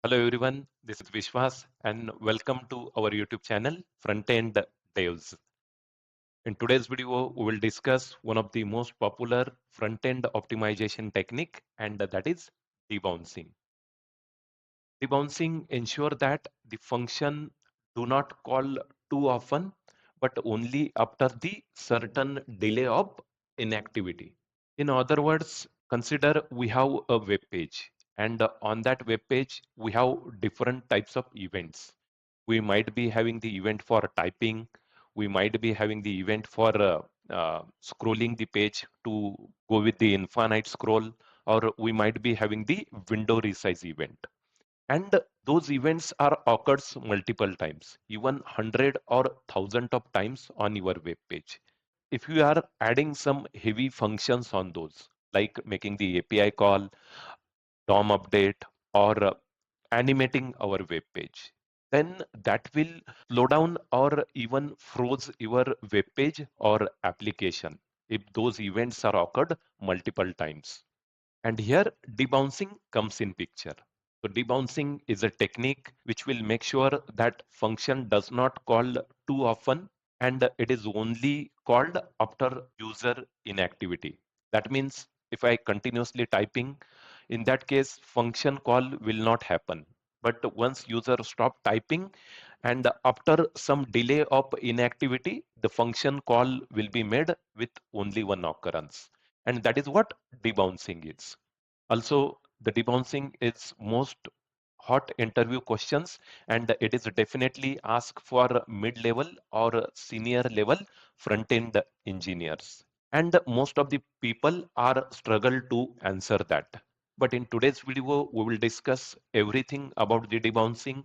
Hello everyone, this is Vishwas and welcome to our YouTube channel Frontend Devs. In today's video, we will discuss one of the most popular front-end optimization technique and that is debouncing. Debouncing ensure that the function do not call too often but only after the certain delay of inactivity. In other words, consider we have a web page and on that web page, we have different types of events. We might be having the event for typing. We might be having the event for scrolling the page to go with the infinite scroll, or we might be having the window resize event. And those events are occurs multiple times, even hundred or thousand of times on your web page. If you are adding some heavy functions on those, like making the API call, DOM update, or animating our web page, then that will slow down or even froze your web page or application if those events are occurred multiple times. And here debouncing comes in picture. So debouncing is a technique which will make sure that function does not call too often and it is only called after user inactivity. That means if I continuously typing, in that case function call will not happen. But once user stop typing and after some delay of inactivity, the function call will be made with only one occurrence. And that is what debouncing is. Also, the debouncing is most hot interview questions and it is definitely asked for mid-level or senior level front-end engineers. And most of the people are struggle to answer that. But in today's video, we will discuss everything about the debouncing,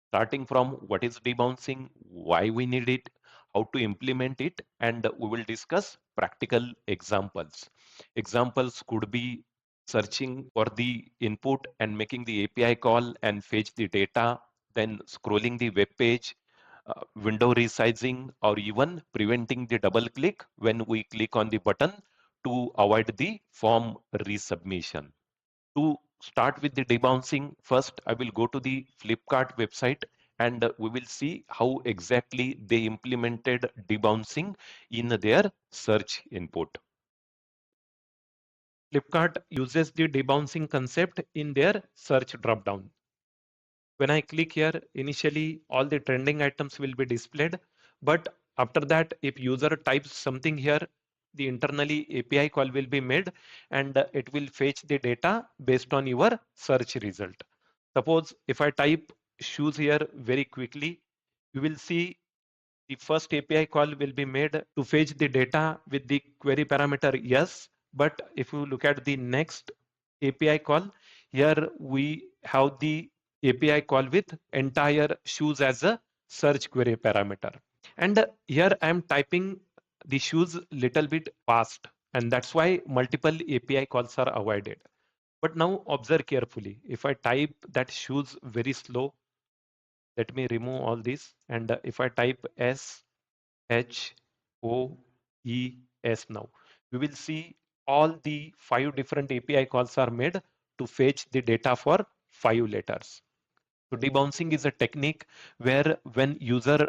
starting from what is debouncing, why we need it, how to implement it, and we will discuss practical examples. Examples could be searching for the input and making the API call and fetch the data, then scrolling the web page, window resizing, or even preventing the double click when we click on the button to avoid the form resubmission. To start with the debouncing, first I will go to the Flipkart website and we will see how exactly they implemented debouncing in their search input. Flipkart uses the debouncing concept in their search dropdown. When I click here, initially all the trending items will be displayed, but after that, if user types something here, the internally API call will be made and it will fetch the data based on your search result. Suppose if I type shoes here very quickly, you will see the first API call will be made to fetch the data with the query parameter yes. But if you look at the next API call, here we have the API call with entire shoes as a search query parameter. And here I am typing the shoes little bit fast. And that's why multiple API calls are avoided. But now observe carefully. If I type that shoes very slow, let me remove all this. And if I type S H O E S now, we will see all the 5 different API calls are made to fetch the data for 5 letters. So debouncing is a technique where when user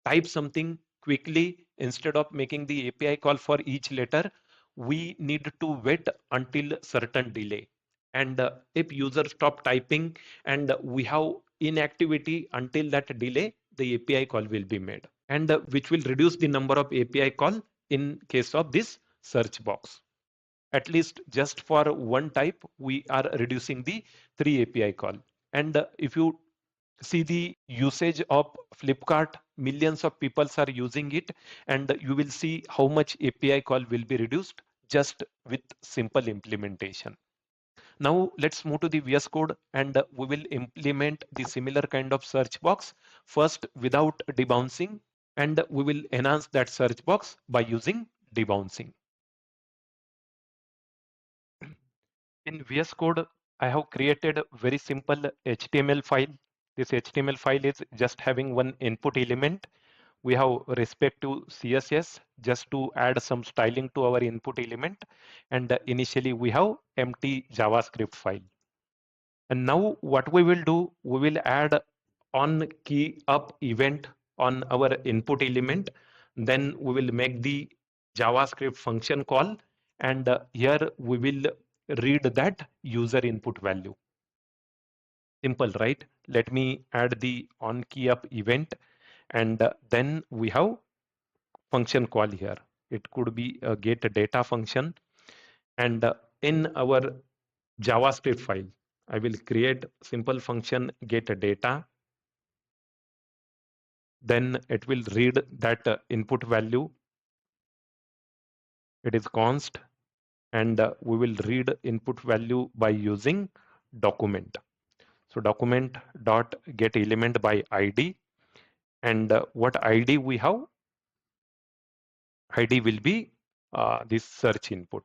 type something quickly, instead of making the API call for each letter, we need to wait until certain delay. And if user stop typing and we have inactivity until that delay, the API call will be made, and which will reduce the number of API call in case of this search box. At least just for one type, we are reducing the 3 API call. And if you see the usage of Flipkart, millions of people are using it, and you will see how much API call will be reduced just with simple implementation. Now let's move to the VS Code and we will implement the similar kind of search box first without debouncing, and we will enhance that search box by using debouncing. In VS Code, I have created a very simple HTML file. This HTML file is just having one input element. We have respect to CSS just to add some styling to our input element. And initially we have empty JavaScript file. And now what we will do, we will add on key up event on our input element. Then we will make the JavaScript function call, and here we will read that user input value. Simple, right? Let me add the on key up event, and then we have function call here. It could be a get data function, and in our JavaScript file, I will create simple function get data. Then it will read that input value. It is const, and we will read input value by using document. So document dot get element by ID, and what ID we have? ID will be this search input.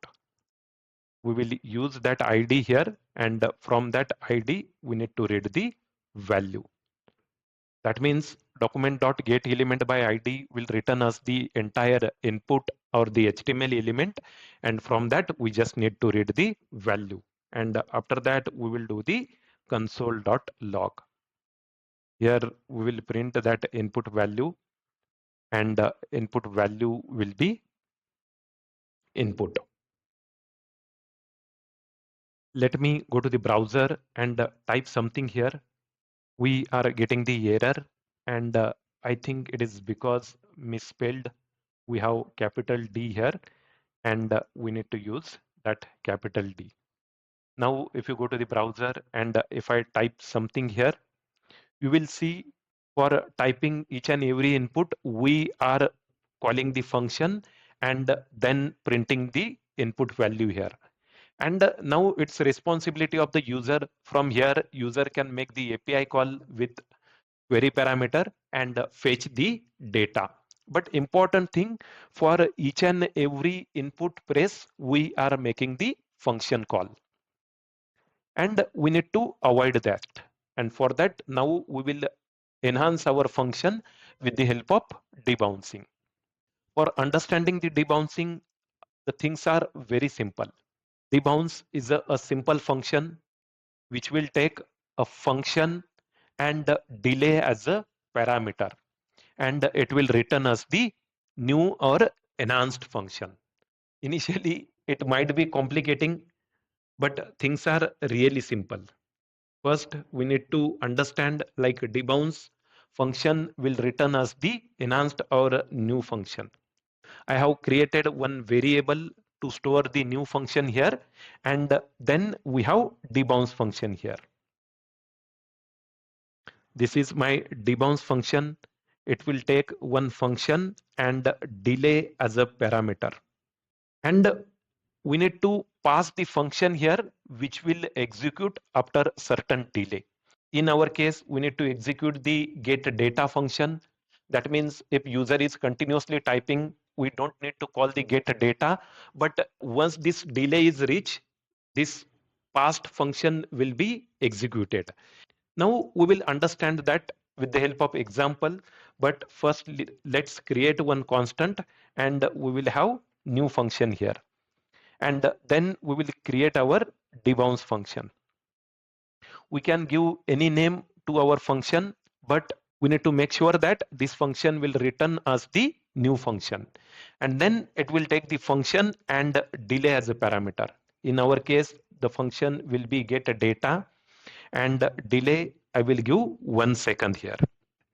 We will use that ID here, and from that ID we need to read the value. That means document.getElement by ID will return us the entire input or the HTML element, and from that we just need to read the value. And after that we will do the console.log. Here we will print that input value, and input value will be input. Let me go to the browser and type something here. We are getting the error, and I think it is because misspelled. We have capital D here, and we need to use that capital D. Now if you go to the browser and if I type something here, you will see for typing each and every input we are calling the function and then printing the input value here. And now it's responsibility of the user. From here user can make the API call with query parameter and fetch the data. But important thing, for each and every input press we are making the function call, and we need to avoid that. And for that now we will enhance our function with the help of debouncing. For understanding the debouncing, the things are very simple. Debounce is a simple function which will take a function and delay as a parameter, and it will return us the new or enhanced function. Initially it might be complicating, but things are really simple. First we need to understand, like debounce function will return us the enhanced or new function. I have created one variable to store the new function here, and then we have debounce function here. This is my debounce function. It will take one function and delay as a parameter, and we need to pass the function here which will execute after certain delay. In our case we need to execute the get data function. That means if user is continuously typing, we don't need to call the get data, but once this delay is reached, this passed function will be executed. Now we will understand that with the help of example, but first let's create one constant, and we will have new function here, and then we will create our debounce function. We can give any name to our function, but we need to make sure that this function will return us the new function, and then it will take the function and delay as a parameter. In our case the function will be get data, and delay I will give 1 second here.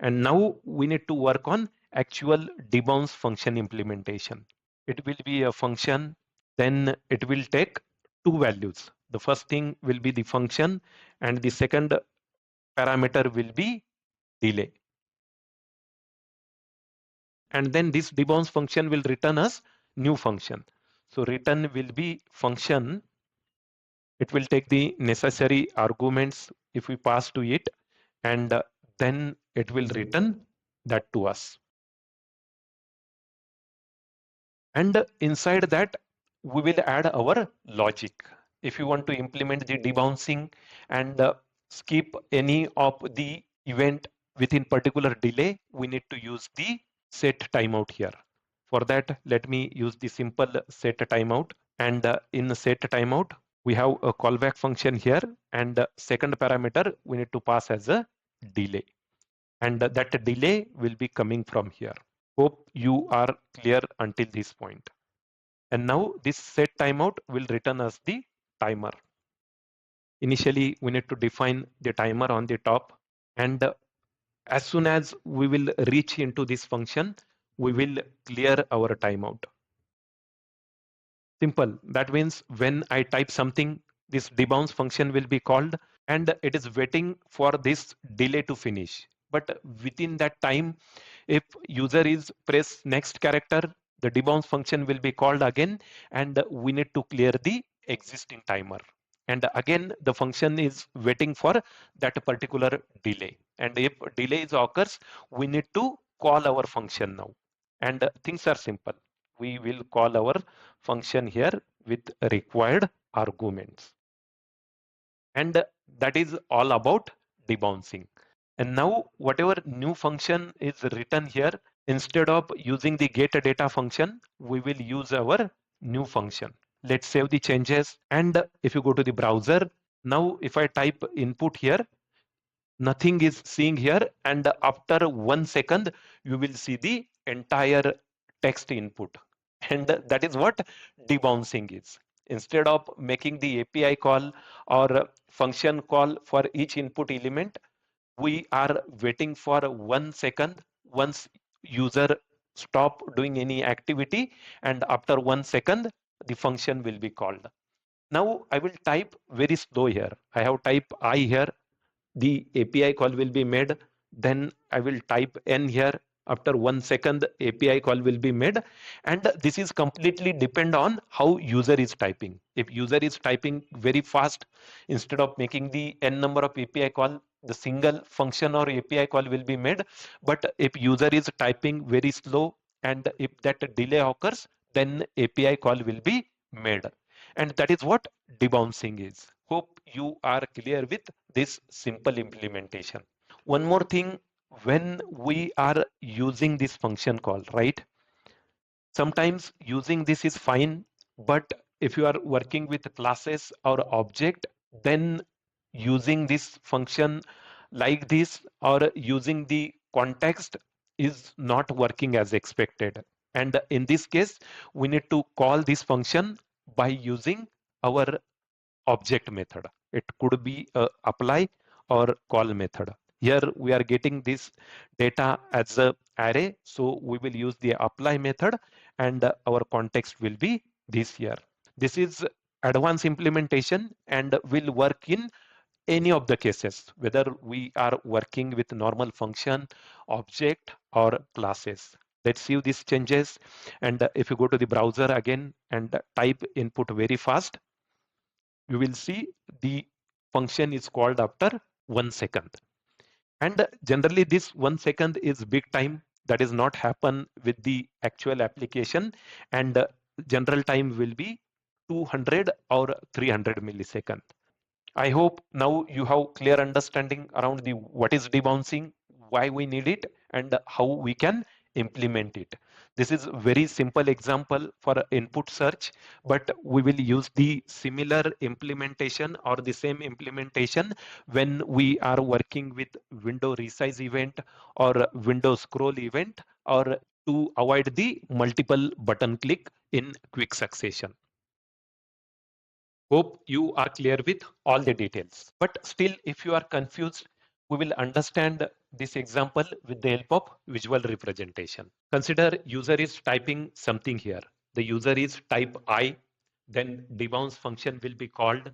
And now we need to work on actual debounce function implementation. It will be a function, then it will take two values. The first thing will be the function, and the second parameter will be delay. And then this debounce function will return us new function. So return will be function. It will take the necessary arguments if we pass to it, and then it will return that to us. And inside that we will add our logic. If you want to implement the debouncing and skip any of the event within particular delay, we need to use the set timeout here. For that let me use the simple set timeout, and in set timeout We have a callback function here, and the second parameter we need to pass as a delay, and that delay will be coming from here. Hope you are clear until this point. And now this set timeout will return us the timer. Initially, we need to define the timer on the top, and as soon as we will reach into this function, we will clear our timeout. Simple. That means when I type something, this debounce function will be called, and it is waiting for this delay to finish. But within that time, if user is press next character, the debounce function will be called again, and we need to clear the existing timer. And again, the function is waiting for that particular delay. And if delay is occurs, we need to call our function now. And things are simple. We will call our function here with required arguments. And that is all about debouncing. And now whatever new function is written here, instead of using the get data function, we will use our new function. Let's save the changes. And if you go to the browser, now if I type input here, nothing is seeing here. And after 1 second, you will see the entire text input. And that is what debouncing is. Instead of making the API call or function call for each input element, we are waiting for 1 second once user stop doing any activity, and after 1 second the function will be called. Now I will type very slow here. I have type I here, the API call will be made. Then I will type N here. After 1 second, API call will be made. And this is completely depend on how user is typing. If user is typing very fast, instead of making the N number of API call, the single function or API call will be made. But if user is typing very slow, and if that delay occurs, then API call will be made. And that is what debouncing is. Hope you are clear with this simple implementation. One more thing, when we are using this function call, right? Sometimes using this is fine, but if you are working with classes or object, then using this function like this or using the context is not working as expected. And in this case, we need to call this function by using our object method. It could be a apply or call method. Here we are getting this data as a array, so we will use the apply method, and our context will be this here. This is advanced implementation and will work in any of the cases, whether we are working with normal function, object, or classes. Let's see these changes. And if you go to the browser again and type input very fast, you will see the function is called after 1 second. And generally this 1 second is big time. That is not happen with the actual application. And general time will be 200 or 300 millisecond. I hope now you have clear understanding around the what is debouncing, why we need it, and how we can implement it. This is very simple example for input search, but we will use the similar implementation or the same implementation when we are working with window resize event or window scroll event, or to avoid the multiple button click in quick succession. Hope you are clear with all the details. But still, if you are confused, we will understand this example with the help of visual representation. Consider user is typing something here. The user is type I, then debounce function will be called.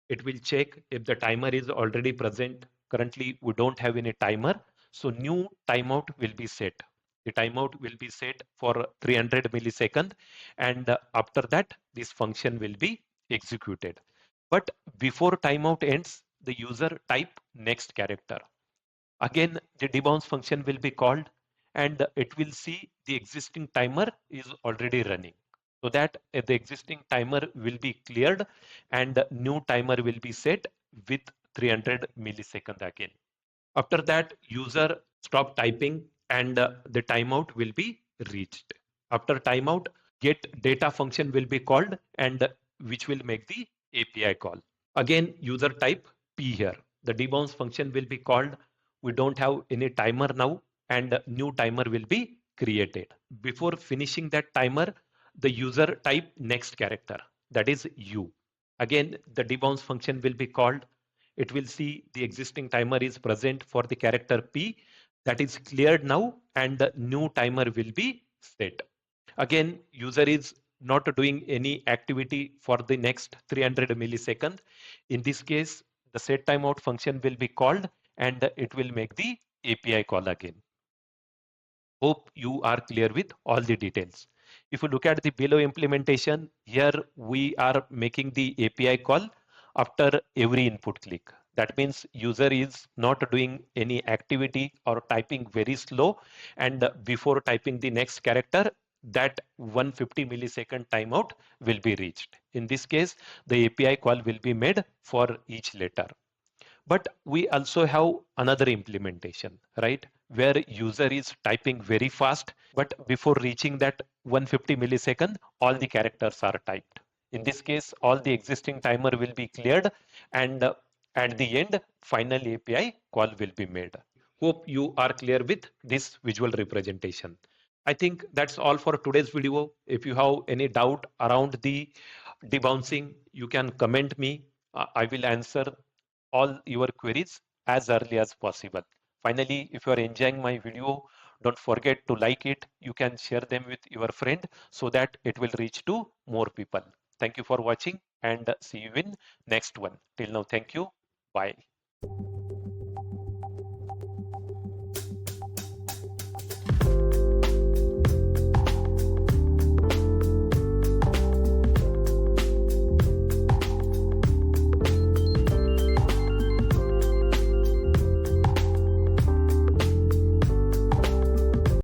It will check if the timer is already present. Currently, we don't have any timer, so new timeout will be set. The timeout will be set for 300 millisecond, and after that, this function will be executed. But before timeout ends, the user type next character. Again, the debounce function will be called, and it will see the existing timer is already running. So that the existing timer will be cleared and new timer will be set with 300 millisecond again. After that, user stop typing and the timeout will be reached. After timeout, get data function will be called, and which will make the API call. Again, user type P here. The debounce function will be called. We don't have any timer now, and a new timer will be created. Before finishing that timer, the user type next character, that is U. Again, the debounce function will be called. It will see the existing timer is present for the character P, that is cleared now, and the new timer will be set. Again, user is not doing any activity for the next 300 milliseconds. In this case, the set timeout function will be called and it will make the API call again. Hope you are clear with all the details. If you look at the below implementation, here we are making the API call after every input click. That means user is not doing any activity or typing very slow, and before typing the next character, that 150 millisecond timeout will be reached. In this case, the API call will be made for each letter. But we also have another implementation, right? Where user is typing very fast, but before reaching that 150 millisecond, all the characters are typed. In this case, all the existing timer will be cleared, and at the end, final API call will be made. Hope you are clear with this visual representation. I think that's all for today's video. If you have any doubt around the debouncing, you can comment me. I will answer all your queries as early as possible. Finally, if you are enjoying my video, don't forget to like it. You can share them with your friend so that it will reach to more people. Thank you for watching and see you in next one. Till now, thank you. Bye.